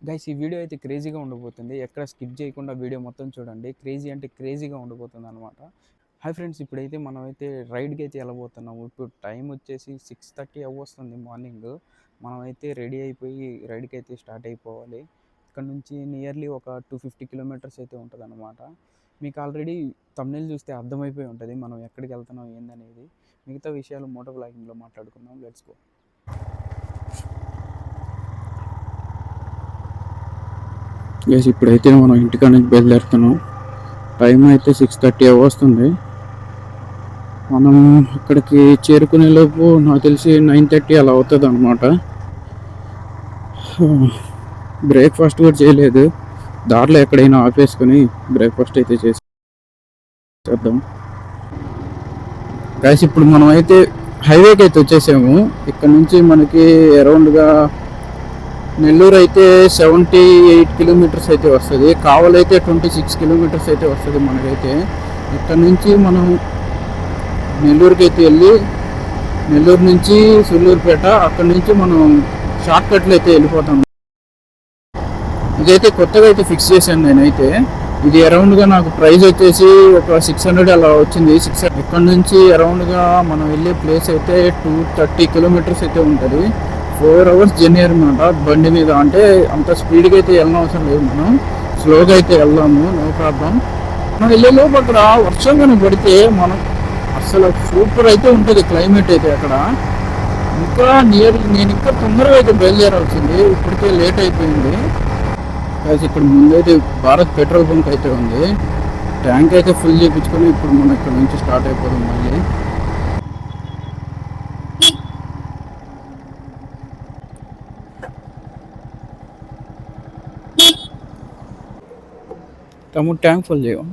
Guys ఈ video అయితే క్రేజీగా ఉండబోతుంది. ఎక్కడ స్కిప్ చేయకుండా వీడియో మొత్తం చూడండి. క్రేజీ అంటే క్రేజీగా ఉండబోతుంది అనమాట. హాయ్ ఫ్రెండ్స్, ఇప్పుడైతే మనమైతే రైడ్కి అయితే వెళ్ళబోతున్నాము. ఇప్పుడు టైం వచ్చేసి 6:30 అవ్వస్తుంది మార్నింగ్. మనమైతే రెడీ అయిపోయి రైడ్కి అయితే స్టార్ట్ అయిపోవాలి. ఇక్కడ నుంచి నియర్లీ ఒక 250 కిలోమీటర్స్ అయితే ఉంటుంది అనమాట. మీకు ఆల్రెడీ థంబ్నెయిల్ చూస్తే అర్థమైపోయి ఉంటుంది మనం ఎక్కడికి వెళ్తున్నాం ఏందనేది. మిగతా విషయాలు మోటో వ్లాగింగ్లో మాట్లాడుకుందాం. Let's go. గైస్ ఇప్పుడైతే మనం ఇంటికాడ నుంచి బయలుదేరుతున్నాం. టైం అయితే 6:30 వస్తుంది. మనం అక్కడికి చేరుకునే లోపు నాకు తెలిసి 9:30 అలా అవుతుంది అనమాట. బ్రేక్ఫాస్ట్ కూడా చేయలేదు. దారిలో ఎక్కడైనా ఆపేసుకొని బ్రేక్ఫాస్ట్ అయితే చేద్దాం. గైస్ ఇప్పుడు మనం అయితే హైవేకి అయితే వచ్చేసాము. ఇక్కడ నుంచి మనకి అరౌండ్గా నెల్లూరు అయితే 78 కిలోమీటర్స్ అయితే వస్తుంది. కావలి అయితే 26 కిలోమీటర్స్ అయితే వస్తుంది మనకైతే. ఇక్కడ నుంచి మనం నెల్లూరుకి అయితే వెళ్ళి నెల్లూరు నుంచి సూళ్ళూరుపేట, అక్కడ నుంచి మనం షార్ట్ కట్లు అయితే వెళ్ళిపోతాం. ఇదైతే కొత్తగా అయితే ఫిక్స్ చేశాను నేనైతే. ఇది అరౌండ్గా నాకు ప్రైస్ వచ్చేసి ఒక 600 అలా వచ్చింది. ఇక్కడ నుంచి అరౌండ్గా మనం వెళ్ళే ప్లేస్ అయితే 230 కిలోమీటర్స్ అయితే ఉంటుంది. 4 అవర్స్ జర్నీ అనమాట బండి మీద. అంటే అంత స్పీడ్గా అయితే వెళ్ళిన అవసరం లేదు, మనం స్లోగా అయితే వెళ్దాము, నో ప్రాబ్లం. మనం వెళ్ళే లోపు అక్కడ వర్షం కానీ పడితే మనం అసలు సూపర్ అయితే ఉంటుంది క్లైమేట్ అయితే అక్కడ. ఇంకా నేను ఇంకా తొందరగా అయితే బయలుదేరాల్సింది, ఇప్పటికే లేట్ అయిపోయింది. ప్లస్ ఇక్కడ ముందైతే భారత్ పెట్రోల్ బంక్ అయితే ఉంది. ట్యాంక్ అయితే ఫుల్ చేయించుకొని ఇప్పుడు మనం ఇక్కడ నుంచి స్టార్ట్ అయిపోదాం మళ్ళీ. తమ్ముడు ట్యాంక్ ఫుల్ చేయవు.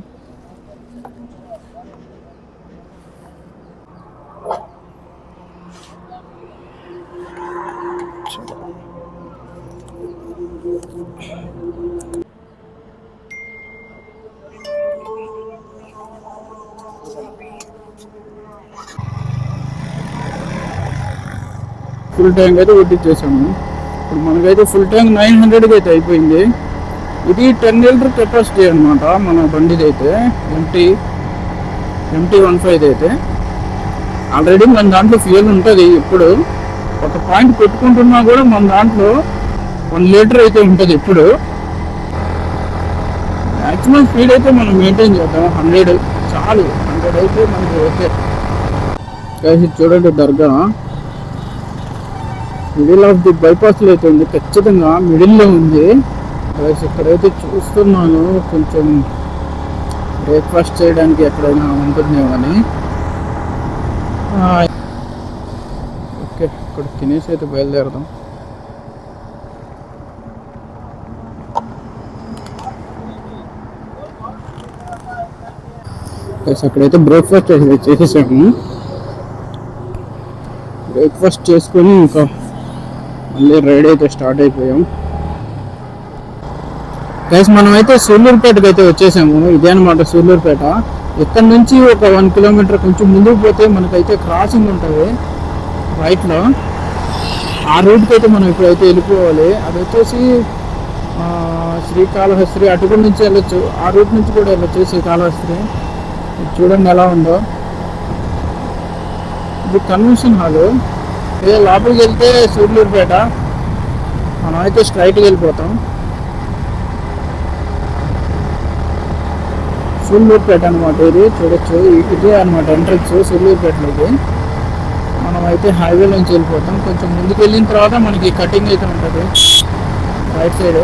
ఫుల్ ట్యాంక్ అయితే కొట్టించేసాము. ఇప్పుడు మనకైతే ఫుల్ ట్యాంక్ 900 అయితే అయిపోయింది. ఇది 10 లీటర్ కెపాసిటీ అనమాట మన బండిది అయితే. MT-15 అయితే ఆల్రెడీ మన దాంట్లో ఫ్యూయల్ ఉంటుంది. ఇప్పుడు ఒక పాయింట్ పెట్టుకుంటున్నా కూడా మన దాంట్లో 1 లీటర్ అయితే ఉంటుంది. ఇప్పుడు మ్యాక్సిమం స్పీడ్ అయితే మనం మెయింటైన్ చేద్దాం. 100 చాలు, 100 అయితే మనకి ఓకే. కాసి చూడండి, దర్గా మిడిల్ ఆఫ్ ది బైపాస్లో అయితే ఉంది, ఖచ్చితంగా మిడిల్లో ఉంది. ఇక్కడైతే చూస్తున్నాను కొంచెం బ్రేక్ఫాస్ట్ చేయడానికి ఎక్కడైనా ఉంటుందేమో అని. ఓకే, ఇక్కడ తినేసి అయితే బయలుదేరదాం. అక్కడైతే బ్రేక్ఫాస్ట్ చేసేసాము. బ్రేక్ఫాస్ట్ చేసుకొని ఇంకా మళ్ళీ రైడ్ అయితే స్టార్ట్ అయిపోయాం. గైస్ మనం అయితే సూళ్ళూరుపేటకి అయితే వచ్చేసాము. ఇదే అనమాట సూళ్ళూరుపేట. ఇక్కడ నుంచి ఒక 1 కిలోమీటర్ కొంచెం ముందుకు పోతే మనకైతే క్రాసింగ్ ఉంటుంది రైట్లో. ఆ రూట్కి అయితే మనం ఇప్పుడైతే వెళ్ళిపోవాలి. అది వచ్చేసి శ్రీకాళహస్తి, అటుకుల నుంచి వెళ్ళొచ్చు, ఆ రూట్ నుంచి కూడా వెళ్ళొచ్చు శ్రీకాళహస్తి. చూడండి ఎలా ఉందో. ఇది కన్వెన్షన్ హాలు. ఇదే లోపలికి వెళ్తే సూళ్ళూరుపేట. మనం అయితే స్ట్రైట్కి వెళ్ళిపోతాం. సూళ్ళూరుపేట అనమాట ఇది, చూడొచ్చు. ఇదే అనమాట ఎంట్రన్స్ సూళ్ళూరుపేటలోకి. మనం అయితే హైవే నుంచి వెళ్ళిపోతాం. కొంచెం ముందుకు వెళ్ళిన తర్వాత మనకి కటింగ్ అయితే ఉంటుంది రైట్ సైడ్.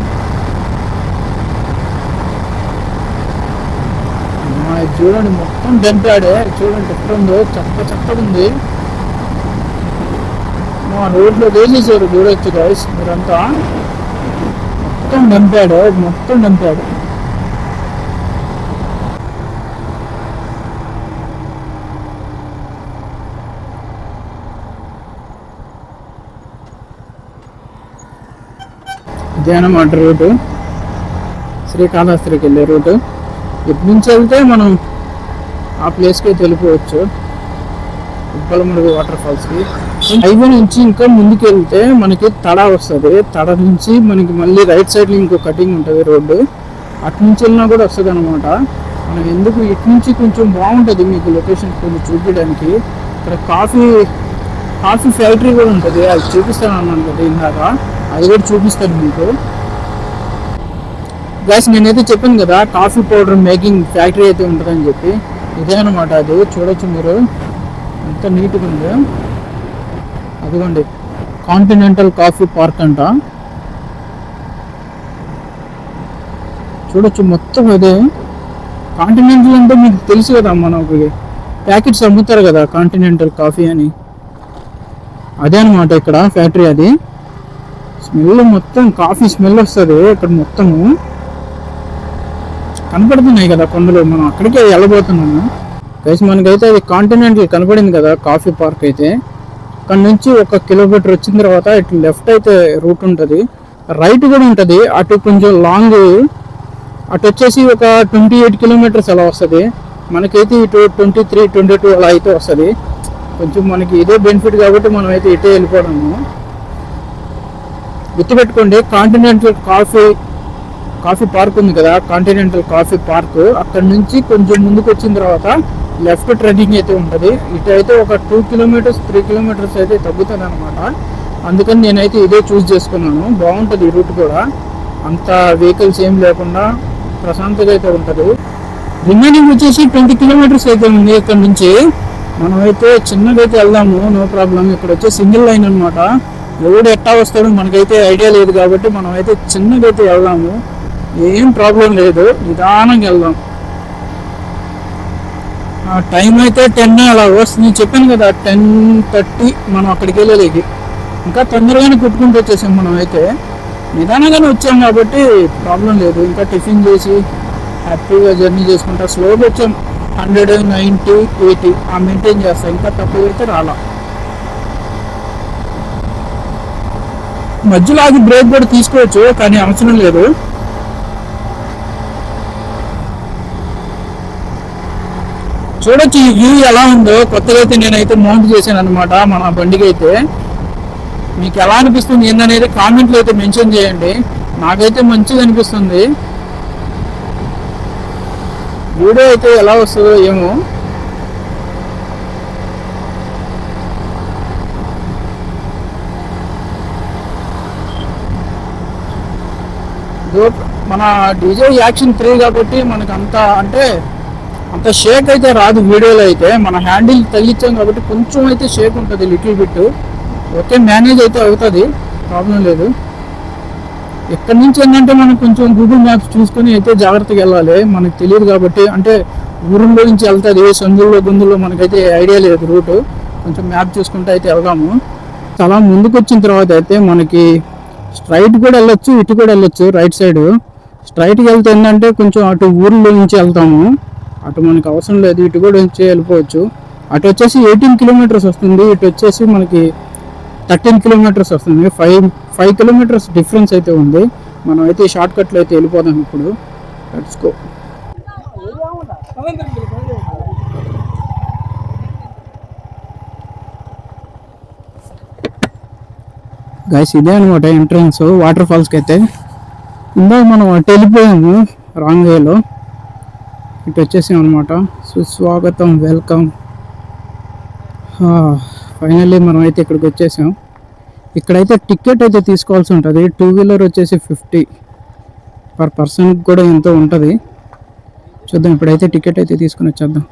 చూడండి మొత్తం డంపాడే, చూడండి ఎక్కడ ఉందో, చక్కగా ఉంది. మా రోడ్లో వేసేసారు, చూడొచ్చు గైస్ మీరంతా. మొత్తం డంపాడు. ఇదే అన్నమాట రూటు, శ్రీకాళహస్తికి వెళ్ళే రూటు. ఇటు నుంచి వెళ్తే మనం ఆ ప్లేస్కి అయితే వెళ్ళిపోవచ్చు, ఉప్పలమడుగు వాటర్ ఫాల్స్కి. సో హైవే నుంచి ఇంకా ముందుకు వెళ్తే మనకి తడ వస్తుంది. తడ నుంచి మనకి మళ్ళీ రైట్ సైడ్ ఇంకో కటింగ్ ఉంటుంది రోడ్డు, అటు నుంచి వెళ్ళినా కూడా వస్తుంది అనమాట. మనకి ఎందుకు ఇటు నుంచి కొంచెం బాగుంటుంది మీకు లొకేషన్ కొంచెం చూపించడానికి. ఇక్కడ కాఫీ ఫ్యాక్టరీ కూడా ఉంటుంది, అది చూపిస్తాను అన్నాను కదా ఇందాక, అది కూడా చూపిస్తాను మీకు. గ్యాస్ నేనైతే చెప్పాను కదా కాఫీ పౌడర్ మేకింగ్ ఫ్యాక్టరీ అయితే ఉంటుందని చెప్పి, ఇదే అనమాట. అది చూడొచ్చు మీరు ఎంత నీట్గా ఉంది. అదిగోండి కాంటినెంటల్ కాఫీ పార్క్ అంట, చూడొచ్చు మొత్తం అదే. కాంటినెంటల్ అంటే మీకు తెలుసు కదా, మనకి ప్యాకెట్స్ అమ్ముతారు కదా కాంటినెంటల్ కాఫీ అని, అదే అనమాట ఇక్కడ ఫ్యాక్టరీ. అది స్మెల్ మొత్తం కాఫీ స్మెల్ వస్తుంది ఇక్కడ మొత్తము. కనపడుతున్నాయి కదా కొండలు, మనం అక్కడికే వెళ్ళబోతున్నాము గైస్. మనకైతే అది కాంటినెంటల్ కనపడింది కదా కాఫీ పార్క్ అయితే. అక్కడ నుంచి 1 కిలోమీటర్ వచ్చిన తర్వాత ఇటు లెఫ్ట్ అయితే రూట్ ఉంటుంది, రైట్ కూడా ఉంటుంది. అటు కొంచెం లాంగ్, అటు వచ్చేసి ఒక 28 కిలోమీటర్స్ అలా వస్తుంది. మనకైతే ఇటు 23, 22 అలా అయితే వస్తుంది. కొంచెం మనకి ఇదే బెనిఫిట్ కాబట్టి మనం అయితే ఇటే వెళ్ళిపోవడము. గుర్తుపెట్టుకోండి, కాంటినెంటల్ కాఫీ పార్క్ ఉంది కదా, కాంటినెంటల్ కాఫీ పార్క్, అక్కడ నుంచి కొంచెం ముందుకు వచ్చిన తర్వాత లెఫ్ట్ ట్రెండింగ్ అయితే ఉంటుంది. ఇటు అయితే ఒక 2 కిలోమీటర్స్ 3 కిలోమీటర్స్ అయితే తగ్గుతుంది అనమాట. అందుకని నేనైతే ఇదే చూస్ చేసుకున్నాను. బాగుంటుంది ఈ రూట్ కూడా, అంత వెహికల్స్ ఏం లేకుండా ప్రశాంతంగా అయితే ఉంటుంది. రిమైనింగ్ వచ్చేసి 20 కిలోమీటర్స్ అయితే ఉంది ఇక్కడ నుంచి. మనమైతే చిన్నగా అయితే వెళ్దాము, నో ప్రాబ్లం. ఇక్కడ వచ్చే సింగిల్ లైన్ అనమాట, ఎవడు ఎట్టా వస్తాడో మనకైతే ఐడియా లేదు కాబట్టి మనం అయితే చిన్నగా అయితే వెళ్దాము, ఏం ప్రాబ్లం లేదు, నిదానంగా వెళ్దాం. టైం అయితే 10 అలా వస్తుంది, చెప్పాను కదా 10:30 మనం అక్కడికి వెళ్ళలేదు. ఇంకా తొందరగానే కొట్టుకుంటూ వచ్చేసాం. మనం అయితే నిదానంగానే వచ్చాం కాబట్టి ప్రాబ్లం లేదు. ఇంకా టిఫిన్ చేసి హ్యాపీగా జర్నీ చేసుకుంటా స్లోగా వచ్చాం. 100, 90, 80 ఆ మెయింటైన్ చేస్తాం, ఇంకా తక్కువ అయితే రాలా. మధ్యలో ఆగి బ్రేక్ కూడా తీసుకోవచ్చు కానీ అవసరం లేదు. చూడొచ్చు ఈ వ్యూ ఎలా ఉందో. కొత్తగా అయితే నేనైతే మౌంట్ చేశాను అనమాట మన బండికి అయితే. మీకు ఎలా అనిపిస్తుంది ఏందనేది కామెంట్లో అయితే మెన్షన్ చేయండి. నాకైతే మంచిగా అనిపిస్తుంది. వీడియో అయితే ఎలా వస్తుందో ఏమో. మన డీజే యాక్షన్ 3 కాబట్టి మనకు అంత షేక్ అయితే రాదు వీడియోలో అయితే. మన హ్యాండిల్ తగిలించాం కాబట్టి కొంచెం అయితే షేక్ ఉంటుంది, లిటిల్ బిట్. ఓకే, మేనేజ్ అయితే అవుతుంది, ప్రాబ్లం లేదు. ఎక్కడి నుంచి ఏంటంటే మనం కొంచెం గూగుల్ మ్యాప్స్ చూసుకొని అయితే జాగ్రత్తగా వెళ్ళాలి, మనకు తెలియదు కాబట్టి. అంటే ఊరుల్లో నుంచి వెళ్తుంది, సందుల్లో గుందుల్లో మనకైతే ఐడియా లేదు రూటు. కొంచెం మ్యాప్ చూసుకుంటే అయితే వెళ్దాము. చాలా ముందుకు వచ్చిన తర్వాత అయితే మనకి స్ట్రైట్ కూడా వెళ్ళొచ్చు, ఇటు కూడా వెళ్ళొచ్చు. రైట్ సైడ్ స్ట్రైట్కి వెళ్తే ఏంటంటే కొంచెం అటు ఊర్లో నుంచి వెళ్తాము, అటు మనకి అవసరం లేదు, ఇటు కూడా వచ్చి వెళ్ళిపోవచ్చు. అటు వచ్చేసి 18 కిలోమీటర్స్ వస్తుంది, ఇటు వచ్చేసి మనకి 13 కిలోమీటర్స్ వస్తుంది. 5 కిలోమీటర్స్ డిఫరెన్స్ అయితే ఉంది. మనం అయితే షార్ట్ కట్లో అయితే వెళ్ళిపోదాం ఇప్పుడు. Let's go. గైస్ ఇదే అనమాట ఎంట్రన్స్ వాటర్ ఫాల్స్కి అయితే. ఇందాక మనం అటు వెళ్ళిపోయాము రాంగ్ వేలో, ఇటు వచ్చేసాం అనమాట. సుస్వాగతం, వెల్కమ్. ఫైనల్లీ మనం అయితే ఇక్కడికి వచ్చేసాం. ఇక్కడైతే టికెట్ అయితే తీసుకోవాల్సి ఉంటుంది. 2 వీలర్ వచ్చేసి 50 పర్ పర్సన్కి కూడా ఎంతో ఉంటుంది. చూద్దాం, ఇప్పుడైతే టికెట్ అయితే తీసుకుని వచ్చేద్దాం.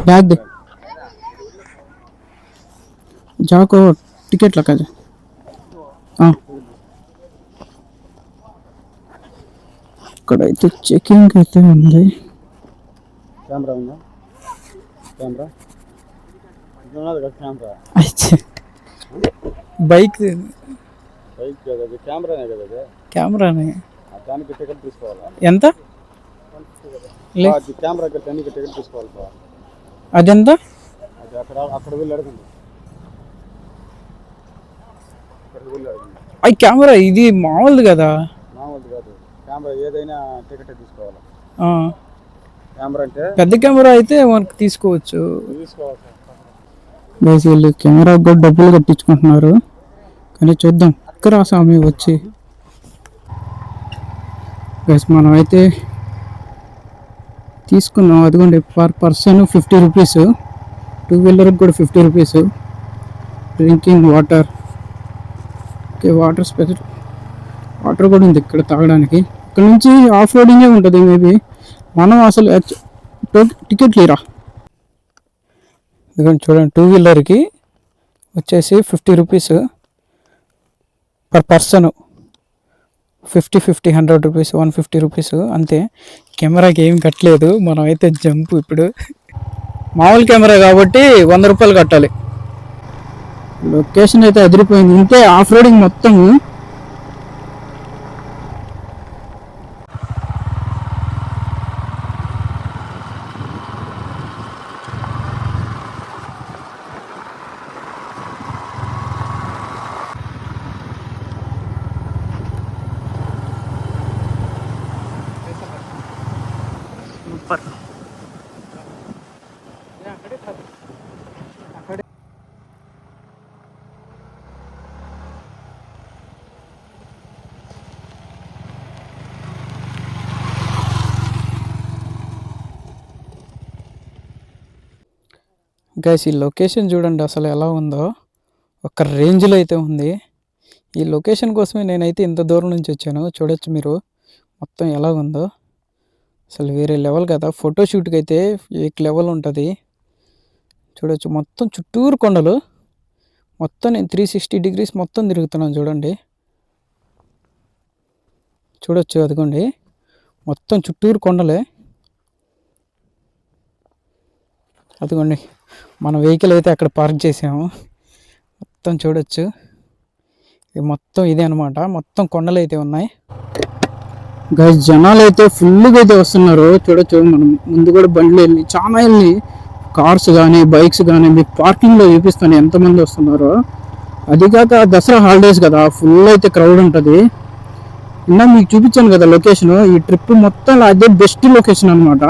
బ్యాగ్ జాకో టికెట్ లెక్క. ఇక్కడైతే చెకింగ్ అయితే ఉంది. బైక్ కెమెరానే ఎంత? అదెంత? అది కెమెరా, ఇది మామూలుది కదా. పెద్ద కెమెరా అయితే మనకు తీసుకోవచ్చు. గైస్ వీళ్ళు కెమెరా కూడా డబ్బులు కట్టించుకుంటున్నారు, కానీ చూద్దాం ఇక్కడ స్వామి వచ్చి. గైస్ మనం అయితే తీసుకున్నాం, అదిగోండి పర్ పర్సన్ 50 రూపీస్, 2 వీలర్కి కూడా 50 rupees. Drinking water, okay water special water కూడా ఉంది ఇక్కడ తాగడానికి. ఇక్కడ నుంచి ఆఫ్ రోడింగే ఉంటుంది మేబీ. మనం అసలు టికెట్ లేరా. ఇదిగోండి చూడండి, 2 వీలర్కి వచ్చేసి 50 rupees per person. 50 100 rupees, 150 rupees అంతే. కెమెరాకి ఏం కట్టలేదు, మనం అయితే జంప్. ఇప్పుడు మామూలు కెమెరా కాబట్టి 100 రూపాయలు కట్టాలి. లొకేషన్ అయితే అదిరిపోయింది, ఇంతే ఆఫ్ రోడింగ్ మొత్తం. సూపర్. గైస్ ఈ లొకేషన్ చూడండి అసలు ఎలా ఉందో, ఒక రేంజ్లో అయితే ఉంది. ఈ లొకేషన్ కోసమే నేనైతే ఇంత దూరం నుంచి వచ్చాను. చూడొచ్చు మీరు మొత్తం ఎలా ఉందో, అసలు వేరే లెవెల్ కదా. ఫోటోషూట్కి అయితే ఏక్ లెవెల్ ఉంటుంది. చూడొచ్చు మొత్తం చుట్టూరు కొండలు, మొత్తం నేను 360 డిగ్రీస్ మొత్తం తిరుగుతున్నాను చూడండి. చూడొచ్చు అదిగోండి మొత్తం చుట్టూరు కొండలే. అదిగోండి మన వెహికల్ అయితే అక్కడ పార్క్ చేసాము. మొత్తం చూడొచ్చు, ఇది మొత్తం ఇదే అనమాట, మొత్తం కొండలు అయితే ఉన్నాయి. గైస్ జనాలు అయితే ఫుల్గా అయితే వస్తున్నారు. చూడొచ్చు మనం ముందు కూడా బండ్లు వెళ్ళి చాలా వెళ్ళి, కార్స్ కానీ బైక్స్ కానీ మీకు పార్కింగ్లో చూపిస్తాను ఎంతమంది వస్తున్నారో. అది కాక దసరా హాలిడేస్ కదా, ఫుల్ అయితే క్రౌడ్ ఉంటుంది. ఇంకా మీకు చూపించాను కదా లొకేషన్, ఈ ట్రిప్ మొత్తం అదే బెస్ట్ లొకేషన్ అనమాట.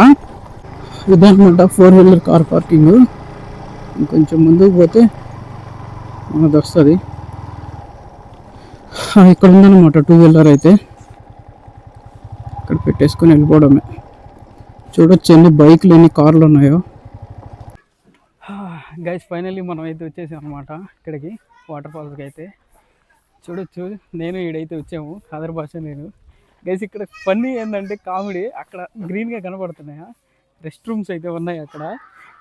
ఇదనమాట 4 వీలర్ కార్ పార్కింగ్. ఇంకొంచెం ముందుకు పోతే అది వస్తుంది. ఇక్కడ ఉందన్నమాట 2 వీలర్ అయితే, ఇక్కడ పెట్టేసుకొని వెళ్ళిపోవడమే. చూడొచ్చు ఎన్ని బైక్లు ఎన్ని కార్లు ఉన్నాయో. గైస్ ఫైనల్లీ మనం అయితే వచ్చేసాం అనమాట ఇక్కడికి, వాటర్ ఫాల్స్కి అయితే. చూడొచ్చు నేను ఈడైతే వచ్చాము, ఆంధ్ర భాష నేను. గైస్ ఇక్కడ ఫన్నీ ఏంటంటే కామెడీ, అక్కడ గ్రీన్గా కనపడుతున్నాయా రెస్ట్ రూమ్స్ అయితే ఉన్నాయి అక్కడ.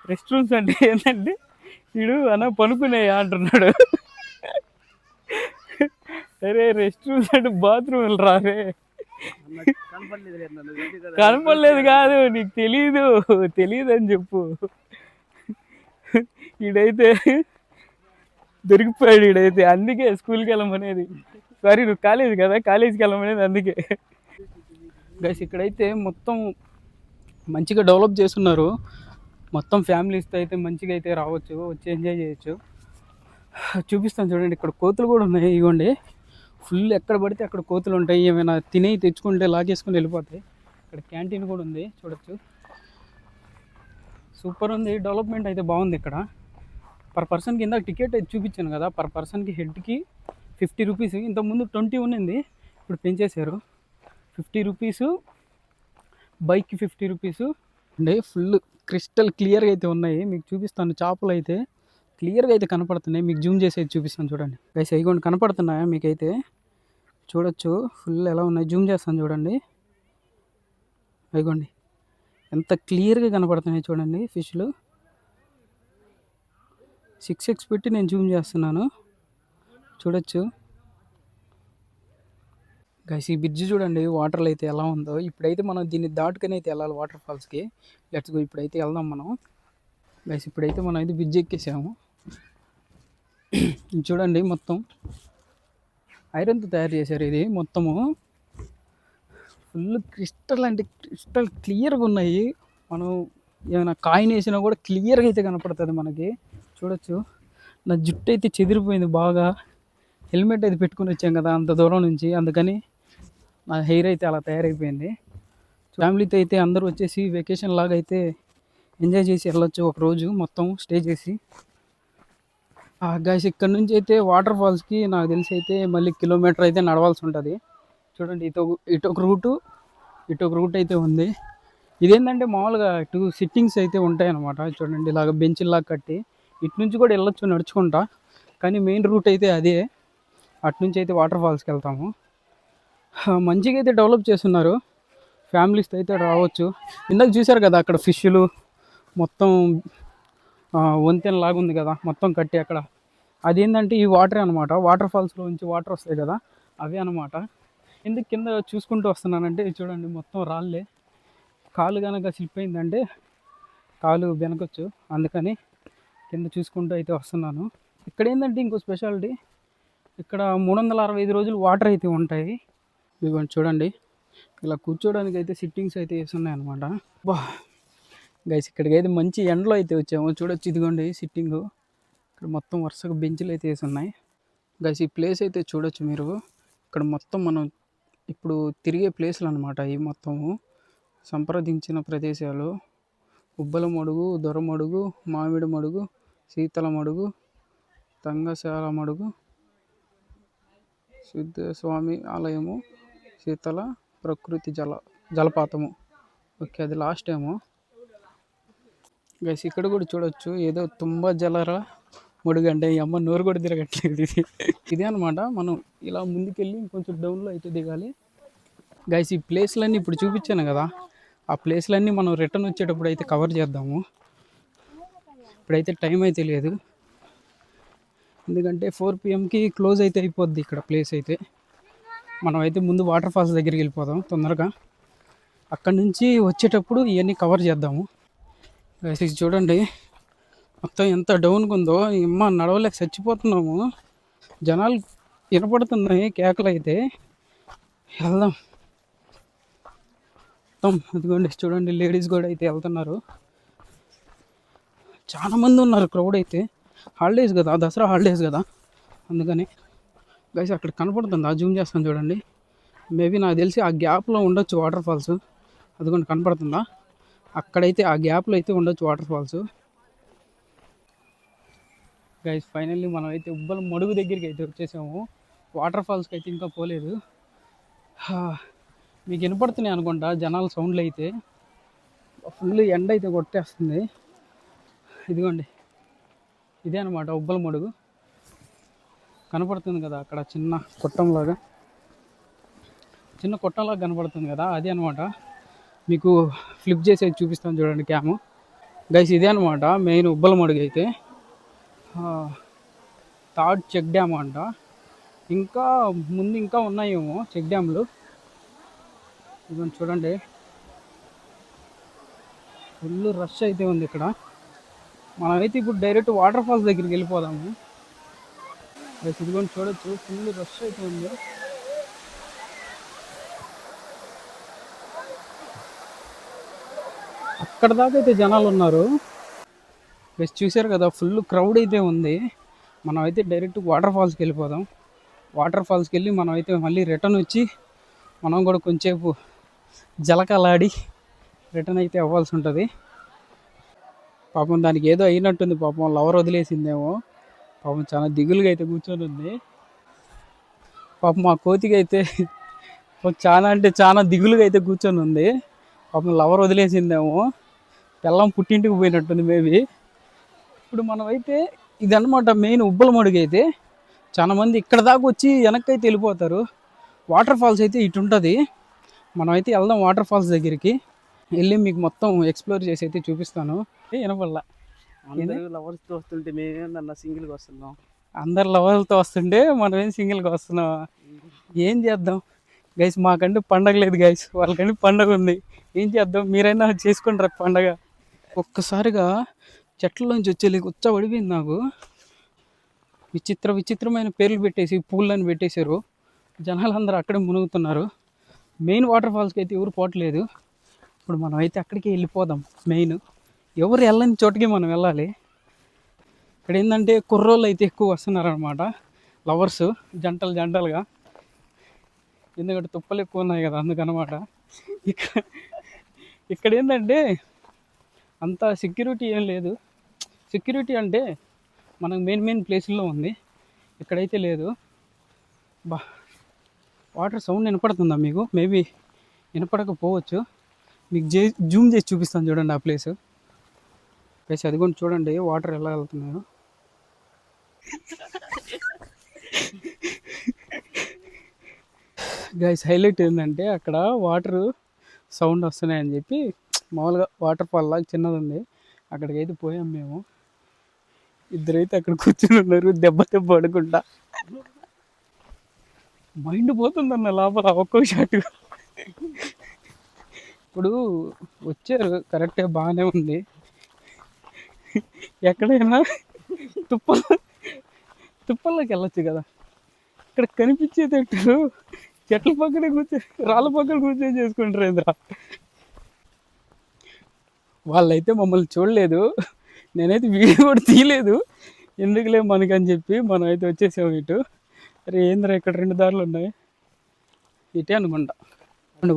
రెస్ట్ రూమ్స్ అంటే ఏంటంటే వీడు అన్న పనుకునేయా అంటున్నాడు. అరే రెస్ట్ రూమ్స్ అంటే బాత్రూమ్ రారే, కనపడలేదు కాదు నీకు తెలియదు అని చెప్పు. ఈడైతే దొరికిపోయాడు ఈడైతే, అందుకే స్కూల్కి వెళ్ళమనేది. సారీ నువ్వు కాలేజ్ కదా, కాలేజీకి వెళ్ళమనేది అందుకే. గైస్ ఇక్కడైతే మొత్తం మంచిగా డెవలప్ చేస్తున్నారు, మొత్తం ఫ్యామిలీస్తో అయితే మంచిగా అయితే రావచ్చు, వచ్చి ఎంజాయ్ చేయొచ్చు. చూపిస్తాను చూడండి, ఇక్కడ కోతులు కూడా ఉన్నాయి. ఇవ్వండి ఫుల్ ఎక్కడ పడితే అక్కడ కోతులు ఉంటాయి, ఏమైనా తినేవి తెచ్చుకుంటే లాగేసుకుని వెళ్ళిపోతాయి. ఇక్కడ క్యాంటీన్ కూడా ఉంది చూడొచ్చు. సూపర్ ఉంది, డెవలప్మెంట్ అయితే బాగుంది ఇక్కడ. పర్ పర్సన్ కింద టికెట్ అయితే చూపించాను కదా, పర్ పర్సన్కి హెడ్కి 50 రూపీస్. ఇంతకుముందు 20 ఉన్నింది, ఇప్పుడు పెంచేశారు 50 రూపీసు. బైక్కి 50 రూపీసు అండి. ఫుల్ క్రిస్టల్ క్లియర్గా అయితే ఉన్నాయి, మీకు చూపిస్తాను. చేపలు అయితే క్లియర్గా అయితే కనపడుతున్నాయి, మీకు జూమ్ చేసి అయితే చూపిస్తాను చూడండి. గైస్ అయిగోండి కనపడుతున్నాయా మీకైతే, చూడొచ్చు ఫుల్ ఎలా ఉన్నాయి. జూమ్ చేస్తాను చూడండి, అయిగోండి ఎంత క్లియర్గా కనపడుతున్నాయి చూడండి ఫిష్లు. 6x పెట్టి నేను జూమ్ చేస్తున్నాను, చూడొచ్చు. గైస్ ఈ బ్రిడ్జ్ చూడండి వాటర్లో అయితే ఎలా ఉందో. ఇప్పుడైతే మనం దీన్ని దాటుకొని అయితే వెళ్ళాలి వాటర్ ఫాల్స్కి. లెట్స్ గో, ఇప్పుడైతే వెళ్దాం మనం. గైస్ ఇప్పుడైతే మనం అయితే బ్రిడ్జ్ ఎక్కేసాము. చూడండి మొత్తం ఐరన్తో తయారు చేశారు, ఇది మొత్తము ఫుల్ క్రిస్టల్ అంటే క్రిస్టల్ క్లియర్గా ఉన్నాయి. మనం ఏమైనా కాయిన్ వేసినా కూడా క్లియర్గా అయితే కనపడుతుంది మనకి. చూడొచ్చు నా జుట్టు అయితే చెదిరిపోయింది బాగా, హెల్మెట్ అయితే పెట్టుకుని వచ్చాం కదా అంత దూరం నుంచి, అందుకని నా హెయిర్ అయితే అలా తయారైపోయింది. ఫ్యామిలీతో అయితే అందరూ వచ్చేసి వెకేషన్ లాగా అయితే ఎంజాయ్ చేసి వెళ్ళొచ్చు, ఒక రోజు మొత్తం స్టే చేసి. గైస్ ఇక్కడ నుంచి అయితే వాటర్ ఫాల్స్కి నాకు తెలిసి అయితే మళ్ళీ కిలోమీటర్ అయితే నడవాల్సి ఉంటుంది. చూడండి ఇటు ఒక రూట్ అయితే ఉంది. ఇదేంటంటే మామూలుగా టూ సిట్టింగ్స్ అయితే ఉంటాయి అన్నమాట. చూడండి ఇలాగ బెంచ్లాగా కట్టి ఇటు నుంచి కూడా వెళ్ళొచ్చు నడుచుకుంటా, కానీ మెయిన్ రూట్ అయితే అదే. అటు నుంచి అయితే వాటర్ ఫాల్స్కి వెళ్తాము. మంచిగా అయితే డెవలప్ చేస్తున్నారు, ఫ్యామిలీస్తో అయితే రావచ్చు. ఇందాక చూశారు కదా అక్కడ ఫిష్లు మొత్తం వంతెన లాగా ఉంది కదా మొత్తం కట్టి అక్కడ. అదేంటంటే ఈ వాటర్ అనమాట, వాటర్ ఫాల్స్లో నుంచి వాటర్ వస్తాయి కదా అవే అనమాట. ఎందుకు కింద చూసుకుంటూ వస్తున్నానంటే చూడండి మొత్తం రాళ్ళే. కాలు కనుక స్లిప్ అయిందంటే కాలు వెనకొచ్చు, అందుకని కింద చూసుకుంటూ అయితే వస్తున్నాను. ఇక్కడ ఏంటంటే ఇంకో స్పెషాలిటీ, ఇక్కడ 365 రోజులు వాటర్ అయితే ఉంటాయి. ఇదిగోండి చూడండి, ఇలా కూర్చోడానికి అయితే సిట్టింగ్స్ అయితే వేస్తున్నాయి అనమాట. బా గైస్ ఇక్కడికి అయితే మంచి ఎండలో అయితే వచ్చాము. చూడొచ్చు ఇదిగోండి సిట్టింగు, ఇక్కడ మొత్తం వరుసగా బెంచ్లు అయితే వేసి ఉన్నాయి. గైస్ ఈ ప్లేస్ అయితే చూడొచ్చు మీరు. ఇక్కడ మొత్తం మనం ఇప్పుడు తిరిగే ప్లేస్లు అనమాట. ఈ మొత్తము సంప్రదించిన ప్రదేశాలు: ఉబ్బల మడుగు, దొరమడుగు, మామిడి మడుగు, శీతల మడుగు, తంగశాల మడుగు, సిద్ధస్వామి ఆలయము, శీతల ప్రకృతి జలపాతము. ఓకే, అది లాస్ట్ ఏమో. గైస్ ఇక్కడ కూడా చూడొచ్చు, ఏదో తుంబ జలర మడుగు అంటే ఈ అమ్మ నోరు కూడా తిరగట్లేదు. ఇదే అనమాట. మనం ఇలా ముందుకెళ్ళి కొంచెం డౌన్లో అయితే దిగాలి. గైస్ ఈ ప్లేస్లన్నీ ఇప్పుడు చూపించాను కదా, ఆ ప్లేస్లన్నీ మనం రిటర్న్ వచ్చేటప్పుడు అయితే కవర్ చేద్దాము. ఇప్పుడైతే టైం అయితే లేదు, ఎందుకంటే 4 PM క్లోజ్ అయితే అయిపోద్ది ఇక్కడ ప్లేస్ అయితే. మనం అయితే ముందు వాటర్ ఫాల్స్ దగ్గరికి వెళ్ళిపోదాం తొందరగా, అక్కడి నుంచి వచ్చేటప్పుడు ఇవన్నీ కవర్ చేద్దాము. గైస్ చూడండి మొత్తం ఎంత డౌన్గా ఉందో, అమ్మ నడవలేక చచ్చిపోతున్నాము. జనాలు వినపడుతున్నాయి కేకలు అయితే. వెళ్దాం మొత్తం. అదిగోండి చూడండి, లేడీస్ కూడా అయితే వెళ్తున్నారు, చాలా మంది ఉన్నారు. క్రౌడ్ అయితే హాలిడేస్ కదా, దసరా హాలిడేస్ కదా, అందుకని. గైస్ అక్కడ కనపడుతుందా, జూమ్ చేస్తాను చూడండి. మేబీ నాకు తెలిసి ఆ గ్యాప్లో ఉండొచ్చు వాటర్ ఫాల్స్. అదిగోండి కనపడుతుందా, అక్కడైతే ఆ గ్యాప్లో అయితే ఉండొచ్చు వాటర్ ఫాల్స్. గైస్ ఫైనల్లీ మనం అయితే ఉబ్బల మడుగు దగ్గరికి అయితే వచ్చేసాము. వాటర్ ఫాల్స్కి అయితే ఇంకా పోలేదు. మీకు వినపడుతున్నాయి అనుకుంటా జనాల సౌండ్లు అయితే. ఫుల్ ఎండ అయితే కొట్టేస్తుంది. ఇదిగోండి ఇదే అనమాట ఉబ్బల మడుగు, కనపడుతుంది కదా అక్కడ చిన్న కొట్టంలాగా కనపడుతుంది కదా, అదే అనమాట. మీకు ఫ్లిప్ చేసి చూపిస్తాను చూడండి క్యాము. గైస్ ఇదే అనమాట మెయిన్ ఉబ్బల మడుగు అయితే. థర్డ్ చెక్ డ్యామ్ అంట, ఇంకా ముందు ఇంకా ఉన్నాయేమో చెక్ డ్యామ్లు. ఇదిగోండి చూడండి, ఫుల్ రష్ అయితే ఉంది ఇక్కడ. మనమైతే ఇప్పుడు డైరెక్ట్ వాటర్ ఫాల్స్ దగ్గరికి వెళ్ళిపోదాము. ఇదిగోండి చూడొచ్చు, ఫుల్ రష్ అయితే ఉంది. అక్కడ దాకా అయితే జనాలు ఉన్నారు. బెస్ట్ చూశారు కదా, ఫుల్ క్రౌడ్ అయితే ఉంది. మనం అయితే డైరెక్ట్ వాటర్ ఫాల్స్కి వెళ్ళిపోదాం. వాటర్ ఫాల్స్కి వెళ్ళి మనం అయితే మళ్ళీ రిటర్న్ వచ్చి మనం కూడా కొంచెంసేపు జలకాలాడి రిటర్న్ అయితే అవ్వాల్సి ఉంటుంది. పాపం దానికి ఏదో అయినట్టుంది, పాపం లవర్ వదిలేసిందేమో. పాపం చాలా దిగులుగా అయితే కూర్చొని ఉంది. పాపం మా కోతికి అయితే చాలా అంటే చాలా దిగులుగా అయితే కూర్చొని ఉంది. పాపం లవర్ వదిలేసిందేమో, పిల్లం పుట్టింటికి పోయినట్టుంది మేబీ. ఇప్పుడు మనం అయితే ఇదన్నమాట మెయిన్ ఉబ్బల మడుగు అయితే. చాలా మంది ఇక్కడ దాకా వచ్చి వెనక్కి అయితే వెళ్ళిపోతారు. వాటర్ ఫాల్స్ అయితే ఇటు ఉంటుంది. మనం అయితే వెళ్దాం వాటర్ ఫాల్స్ దగ్గరికి వెళ్ళి మీకు మొత్తం ఎక్స్ప్లోర్ చేసి అయితే చూపిస్తాను. వినపడలా, అందరూ లవర్స్తో వస్తుంటే మేమేందన్నా సింగిల్గా వస్తున్నాం. అందరు లవర్లతో వస్తుంటే మనం ఏం సింగిల్గా వస్తున్నాం. ఏం చేద్దాం గైస్, మాకంటే పండగ లేదు గైస్, వాళ్ళకంటే పండగ ఉంది. ఏం చేద్దాం, మీరైనా చేసుకుంటారు పండగ. ఒక్కసారిగా చెట్లలోంచి వచ్చేది ఉచ్చబడిపోయింది నాకు. విచిత్రమైన పేర్లు పెట్టేసి పూలని పెట్టేశారు. జనాలు అందరూ అక్కడే మునుగుతున్నారు. మెయిన్ వాటర్ ఫాల్స్కి అయితే ఎవరు పోవట్లేదు. ఇప్పుడు మనం అయితే అక్కడికి వెళ్ళిపోదాం. మెయిన్ ఎవరు వెళ్ళని చోటుకి మనం వెళ్ళాలి. ఇక్కడ ఏంటంటే కుర్రోళ్ళు అయితే ఎక్కువ వస్తున్నారు అనమాట, లవర్స్ జంటలుగా. ఎందుకంటే తుప్పలు ఎక్కువ ఉన్నాయి కదా, అందుకనమాట. ఇక్కడ ఏంటంటే అంత సెక్యూరిటీ ఏం లేదు. సెక్యూరిటీ అంటే మనకు మెయిన్ ప్లేసుల్లో ఉంది, ఇక్కడైతే లేదు. బా వాటర్ సౌండ్ వినపడుతుందా మీకు? మేబీ వినపడకపోవచ్చు. మీకు జూమ్ చేసి చూపిస్తాను చూడండి ఆ ప్లేస్. ప్లేస్ అదిగోండి చూడండి వాటర్ ఎలా వెళ్తున్నాయో. గైస్ హైలైట్ ఏంటంటే అక్కడ వాటర్ సౌండ్ వస్తున్నాయని చెప్పి మామూలుగా వాటర్ ఫాల్ లాగా చిన్నది ఉంది, అక్కడికైతే పోయాం మేము. ఇద్దరైతే అక్కడ కూర్చుని ఉన్నారు దెబ్బ పడుకుంటా. మైండ్ పోతుందన్న లోపల ఒక్కో షాట్. ఇప్పుడు వచ్చారు కరెక్టే, బాగానే ఉంది. ఎక్కడైనా తుప్పల్లోకి వెళ్ళొచ్చు కదా, ఇక్కడ కనిపించేటట్టు చెట్ల పక్కన కూర్చొని రాళ్ళ పక్కన కూర్చొని చేసుకుంటారు ఏంద్రా. వాళ్ళైతే మమ్మల్ని చూడలేదు, నేనైతే వీడియో కూడా తీయలేదు, ఎందుకులే మనకని చెప్పి మనం అయితే వచ్చేసాము ఇటు. అరే ఏంద్రా ఇక్కడ 2 దారులు ఉన్నాయి, ఇటే అనుకుంటా.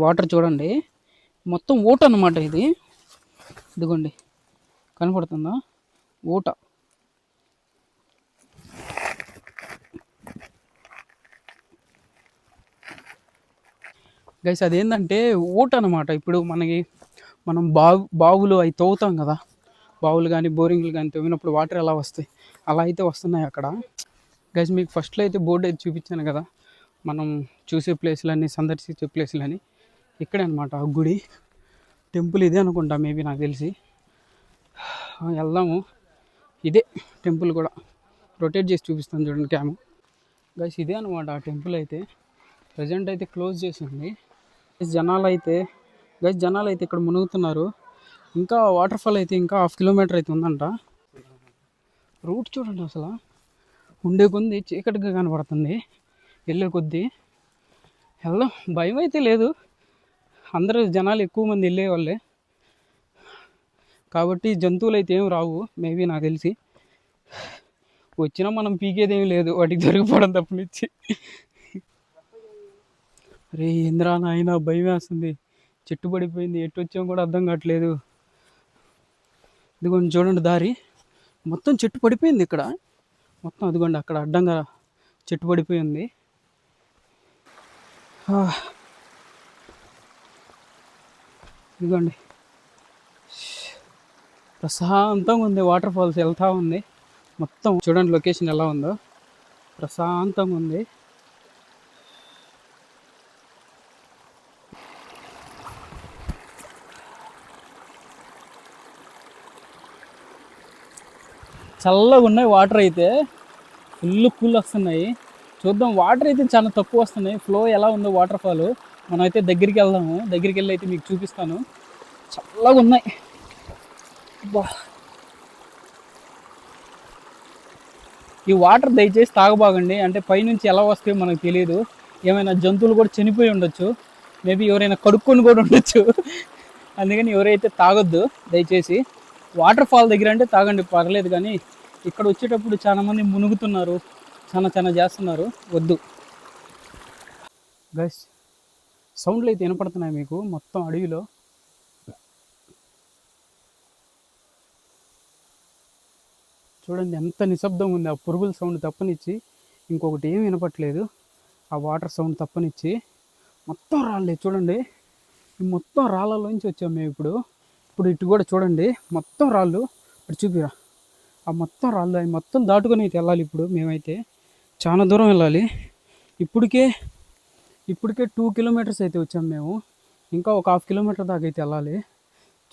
వాటర్ చూడండి మొత్తం ఊట అనమాట ఇది. ఇదిగోండి కనపడుతుందా ఊట. గైస్ అదేంటంటే ఊట అనమాట. ఇప్పుడు మనం బావులు అవి తవ్వుతాం కదా, బావులు కానీ బోరింగ్లు కానీ తవ్వినప్పుడు వాటర్ ఎలా వస్తాయి అలా అయితే వస్తున్నాయి అక్కడ. గైస్ మీకు ఫస్ట్లో అయితే బోర్డు అయితే చూపించాను కదా, మనం చూసే ప్లేసులన్నీ సందర్శించే ప్లేసులని. ఇక్కడే అనమాట ఆ గుడి, టెంపుల్ ఇదే అనుకుంటా మేబీ, నాకు తెలిసి. వెళ్దాము, ఇదే టెంపుల్ కూడా. రొటేట్ చేసి చూపిస్తాను చూడండి క్యాము. గైస్ ఇదే అనమాట ఆ టెంపుల్ అయితే. ప్రజెంట్ అయితే క్లోజ్ చేసింది. జనాలు అయితే ఇక్కడ మునుగుతున్నారు. ఇంకా వాటర్ ఫాల్ అయితే ఇంకా 1/2 కిలోమీటర్ అయితే ఉందంట. రూట్ చూడండి అసలు, ఉండే కొద్ది చీకటిగా కనబడుతుంది, వెళ్ళే కొద్దీ. వెళ్దాం, భయం అయితే లేదు, అందరూ జనాలు ఎక్కువ మంది వెళ్ళే వాళ్ళే కాబట్టి జంతువులు అయితే ఏం రావు మేబీ, నాకు తెలిసి. వచ్చినా మనం పీకేదేమీ లేదు, వాటికి దొరికిపోవడం తప్పనిచ్చి. రే ఇంద్రా నాయన భయం వేస్తుంది, చెట్టు పడిపోయింది, ఎటు వచ్చామో కూడా అర్థం కావట్లేదు. ఇదిగోండి చూడండి దారి మొత్తం చెట్టు పడిపోయింది ఇక్కడ మొత్తం. అదిగోండి అక్కడ అడ్డంగా చెట్టు పడిపోయింది. ఇదిగోండి ప్రశాంతంగా ఉంది, వాటర్ ఫాల్స్ వెళ్తూ ఉంది మొత్తం. చూడండి లొకేషన్ ఎలా ఉందో, ప్రశాంతంగా ఉంది. చల్లగా ఉన్నాయి వాటర్ అయితే, ఫుల్ కూల్ వస్తున్నాయి. చూద్దాం, వాటర్ అయితే చాలా తక్కువ వస్తున్నాయి. ఫ్లో ఎలా ఉందో వాటర్ ఫాల్, మనం అయితే దగ్గరికి వెళ్దాము. దగ్గరికి వెళ్ళి అయితే మీకు చూపిస్తాను. చల్లగా ఉన్నాయి. ఈ వాటర్ దయచేసి తాగబాగండి, అంటే పైనుంచి ఎలా వస్తాయో మనకు తెలియదు. ఏమైనా జంతువులు కూడా చనిపోయి ఉండొచ్చు, మేబీ ఎవరైనా కడుక్కొని కూడా ఉండొచ్చు. అందుకని ఎవరైతే తాగొద్దు దయచేసి. వాటర్ ఫాల్ దగ్గర అంటే తాగండి పర్లేదు, కానీ ఇక్కడ వచ్చేటప్పుడు చాలా మంది మునుగుతున్నారు, చాలా చేస్తున్నారు, వద్దు. గైస్ సౌండ్లు అయితే వినపడుతున్నాయి మీకు మొత్తం అడవిలో. చూడండి ఎంత నిశ్శబ్దం ఉంది, ఆ పురుగుల సౌండ్ తప్పనిచ్చి ఇంకొకటి ఏమి వినపట్లేదు, ఆ వాటర్ సౌండ్ తప్పనిచ్చి. మొత్తం రాళ్ళే చూడండి, ఈ మొత్తం రాళ్ళలోంచి వచ్చాము మేము ఇప్పుడు ఇటు కూడా చూడండి మొత్తం రాళ్ళు. అటు చూపిరా, ఆ మొత్తం రాళ్ళు అవి మొత్తం దాటుకొని అయితే వెళ్ళాలి. ఇప్పుడు మేమైతే చాలా దూరం వెళ్ళాలి. ఇప్పటికే 2 కిలోమీటర్స్ అయితే వచ్చాము మేము, ఇంకా ఒక 1/2 కిలోమీటర్ దాకా అయితే వెళ్ళాలి.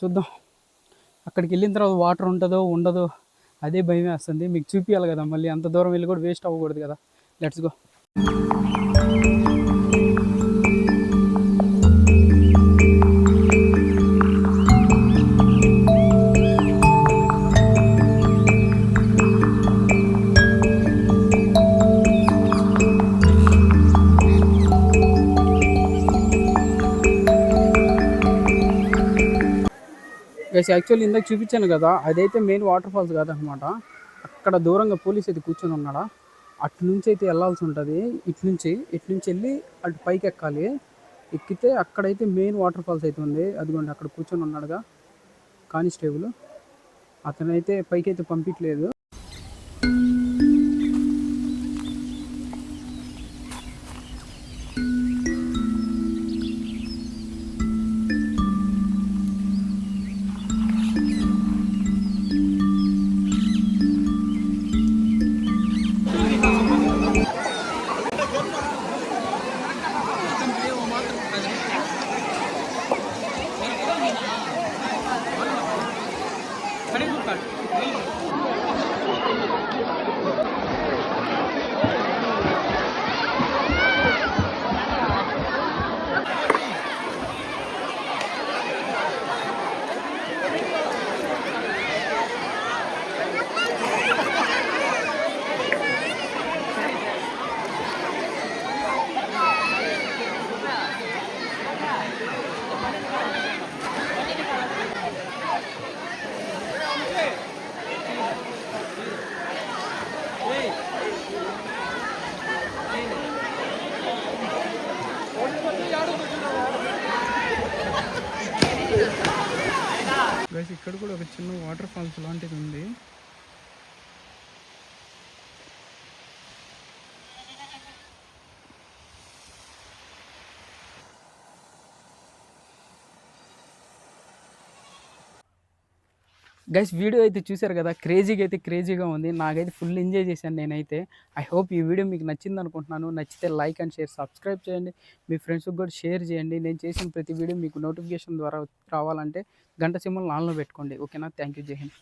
చూద్దాం, అక్కడికి వెళ్ళిన తర్వాత వాటర్ ఉంటుందో ఉండదో అదే భయం వేస్తుంది. మీకు చూపించాలి కదా, మళ్ళీ అంత దూరం వెళ్ళి కూడా వేస్ట్ అవ్వకూడదు కదా. Let's go. యాక్చువల్లీ ఇందాక చూపించాను కదా, అదైతే మెయిన్ వాటర్ ఫాల్స్ కాదనమాట. అక్కడ దూరంగా పోలీస్ అయితే కూర్చొని ఉన్నాడా, అటు నుంచి అయితే వెళ్ళాల్సి ఉంటుంది. ఇటు నుంచి వెళ్ళి అటు పైకి ఎక్కాలి. ఎక్కితే అక్కడైతే మెయిన్ వాటర్ ఫాల్స్ అయితే ఉంది. అదిగోండి అక్కడ కూర్చొని ఉన్నాడుగా కానిస్టేబుల్, అతనైతే పైకి అయితే పంపించలేదు. గైస్ ఇక్కడ కూడా ఒక చిన్న వాటర్ ఫాల్స్ లాంటిది ఉంది. గైస్ వీడియో అయితే చూశారు కదా, క్రేజీగా ఉంది. నాకైతే ఫుల్ ఎంజాయ్ చేశాను నేనైతే. ఐ హోప్ ఈ వీడియో మీకు నచ్చింది అనుకుంటున్నాను. నచ్చితే లైక్ అండ్ షేర్, సబ్స్క్రైబ్ చేయండి. మీ ఫ్రెండ్స్కి కూడా షేర్ చేయండి. నేను చేసిన ప్రతి వీడియో మీకు నోటిఫికేషన్ ద్వారా రావాలంటే గంట సింబల్ ఆన్లో పెట్టుకోండి. ఓకేనా? Thank you. జై హింద్.